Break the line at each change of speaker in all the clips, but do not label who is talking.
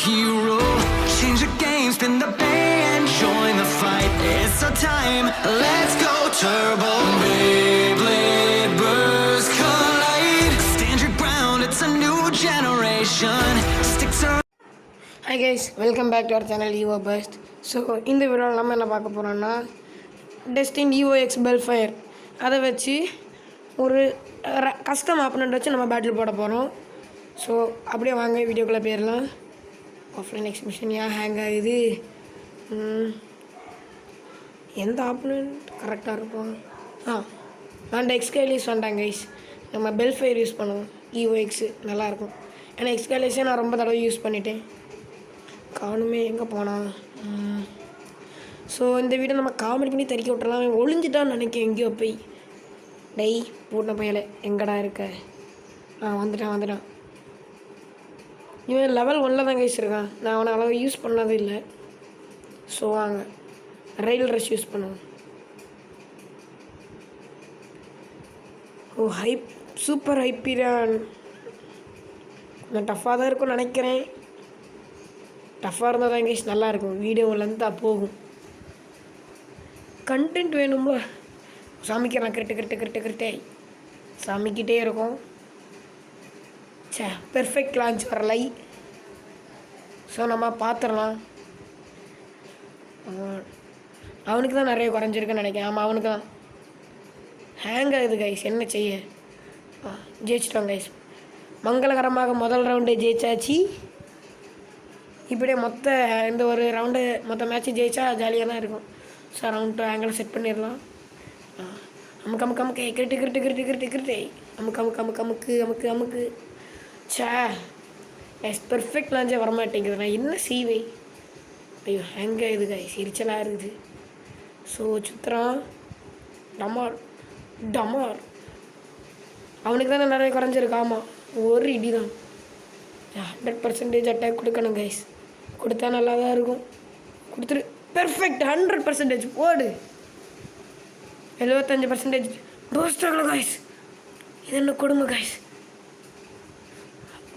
hero. Change the game, spin the bay and join the fight. It's our time, let's go turbo. Beyblade burst collide. Stand your ground, it's a new generation. Stick to.
Hi guys, welcome back to our channel Evo Burst. So இந்த வீடியோவில் நம்ம என்ன பார்க்க போகிறோம்னா டெஸ்டின் EOX பெல்ஃபயர் அதை வச்சு ஒரு custom opponent வச்சு நம்ம பேட்டில் போட போகிறோம். ஸோ அப்படியே வாங்க வீடியோக்குள்ளே போயிடலாம். ஆஃப்லைன் எக்ஸிபிஷன் ஏன் ஹேங் ஆகுது, எந்த ஆப்பனண்ட் கரெக்டாக இருக்கும்? நான் எக்ஸ்கைலிஸ் வந்துட்டாங்க கைஸ். நம்ம பெல்ஃபயர் யூஸ் பண்ணுவோம், EOX நல்லாயிருக்கும். ஏன்னா எக்ஸ்கைலேஷன் நான் ரொம்ப தடவை யூஸ் பண்ணிட்டேன். காணுமே எங்கே போனான்? ஸோ இந்த வீடியோ நம்ம காமெடி பண்ணி தறிக்க விட்டுறலாம். ஒளிஞ்சிட்டான்னு நினைக்கிறேன் எங்கேயோ போய். டெய் பூட்டின பையல எங்கடா இருக்க? வந்துட்டான். இவன் லெவல் 1 தான் கைஸ் இருக்கான். நான் அவனை அவ்வளோ யூஸ் பண்ணதே இல்லை. ஸோ வாங்க ரயில் ரஷ் யூஸ் பண்ணுவோம். ஓ ஹைப், சூப்பர் ஹைப்பீரான். கொஞ்சம் டஃப்பாக தான் இருக்கும்னு நினைக்கிறேன். டஃப்பாக இருந்தால் தான் கைஸ் நல்லாயிருக்கும், வீடியோ லென்த்தாக போகும். கண்டென்ட் வேணும்ல, சமைக்கிறேன் கிரிட்டு சமைக்கிட்டே இருக்கும். பெர்ஃபெக்ட் லான்ச் வரலை. ஸோ நம்ம பார்த்துடலாம். அவனுக்கு தான் நிறைய குறைஞ்சிருக்குன்னு நினைக்கிறேன். ஆமாம், அவனுக்கு தான் ஹேங் ஆகுது கைஸ். என்ன செய்ய? ஜெயிச்சிட்டோம் கைஸ். மங்களகரமாக முதல் ரவுண்டு ஜெயிச்சாச்சு. இப்படியே இந்த ஒரு ரவுண்டு மொத்த மேட்ச்சு ஜெயிச்சா ஜாலியாக தான் இருக்கும். ஸோ ரவுண்ட் 2 ஆங்கிள் செட் பண்ணிடலாம். அமுக்கு கிரிட்டு அமுக்கு பெர்ஃபெக்ட் லாஞ்சே வரமாட்டேங்குது. நான் என்ன செய்வேன்? ஐயோ ஹேங் ஆகுது கைஸ், எரிச்சலாக இருக்குது. ஸோ சுத்துறான். டமார் அவனுக்கு தானே நிறைய குறைஞ்சிருக்கு. ஆமாம், ஒரு இடி தான். 100% அட்டாக் கொடுக்கணும் கைஸ். கொடுத்தா நல்லா தான் இருக்கும். கொடுத்துரு. பெர்ஃபெக்ட் 100% போடு. 75% போஸ்ட் ஆகல கைஸ். இது என்ன கொடுமை கைஸ்,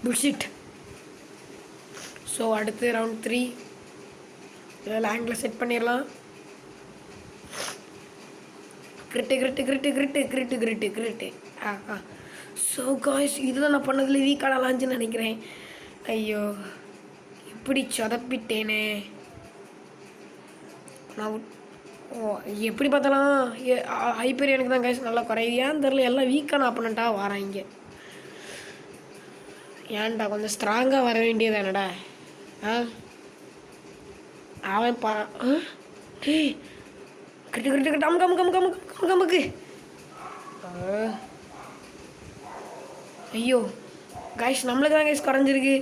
புல்ஷிட். ஸோ அடுத்து ரவுண்ட் 3 இதில் ஆங்கிள் செட் பண்ணிடலாம். கிரிட்டு. ஸோ காய்ஸ், இதுதான் நான் பண்ணதில் வீக்கான லாஞ்சுன்னு நினைக்கிறேன். ஐயோ இப்படி சொதப்பிட்டேனே நான். எப்படி பார்த்தாலும் ஹைப்பீரியனுக்கு தான் கைஸ் நல்லா குறையுது. ஏன்னு தெரில, எல்லாம் வீக்கான ஆப்பனண்ட்டாக வராங்க. ஏன்டா கொஞ்சம் ஸ்ட்ராங்காக வர வேண்டியது என்னடா? அவன் கிரிட்டு அமுக்கு. ஐயோ கைஸ், நம்மளுக்கு தான் கைஸ் குறைஞ்சிருக்கு.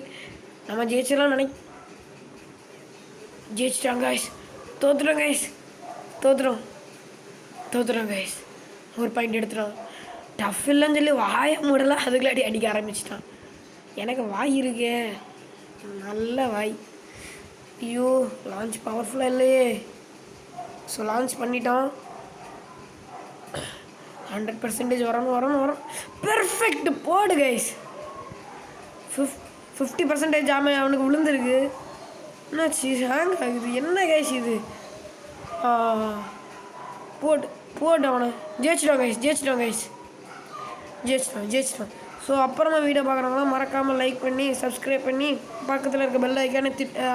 நம்ம ஜெயிச்சிடலாம் ஜெயிச்சிட்டாங்க கைஸ். தோத்துறோம் கைஸ். ஒரு பாயிண்ட் எடுத்துட்டோம். டஃப் இல்லைன்னு சொல்லி வாயை மூடலாம், அதுக்குள்ளாடி அடிக்க ஆரம்பிச்சிட்டான். எனக்கு வாய் இருக்கே, நல்ல வாய். ஐயோ லான்ச் பவர்ஃபுல்லாக இல்லையே. ஸோ லான்ச் பண்ணிட்டோம். 100% வரணும். பெர்ஃபெக்ட் போடு கைஸ். 50% ஆமாம் அவனுக்கு விழுந்துருக்கு. என்னாச்சு? ஹேங் ஆகுது என்ன கைஸ் இது? போட்டு அவனை ஜெயிச்சிட்டோம் கைஸ். ஸோ அப்புறமா வீடியோ பார்க்குறவங்களாம் மறக்காமல் லைக் பண்ணி சப்ஸ்கிரைப் பண்ணி பக்கத்தில் இருக்க பெல் ஐக்கானே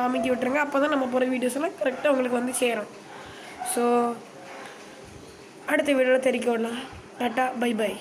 அமைக்கி விட்டுருங்க. அப்போ தான் நம்ம போகிற வீடியோஸ் எல்லாம் கரெக்டாக உங்களுக்கு வந்து சேரும். ஸோ அடுத்த வீடியோவில் தெரிவிக்க விடலாம். Tata, by.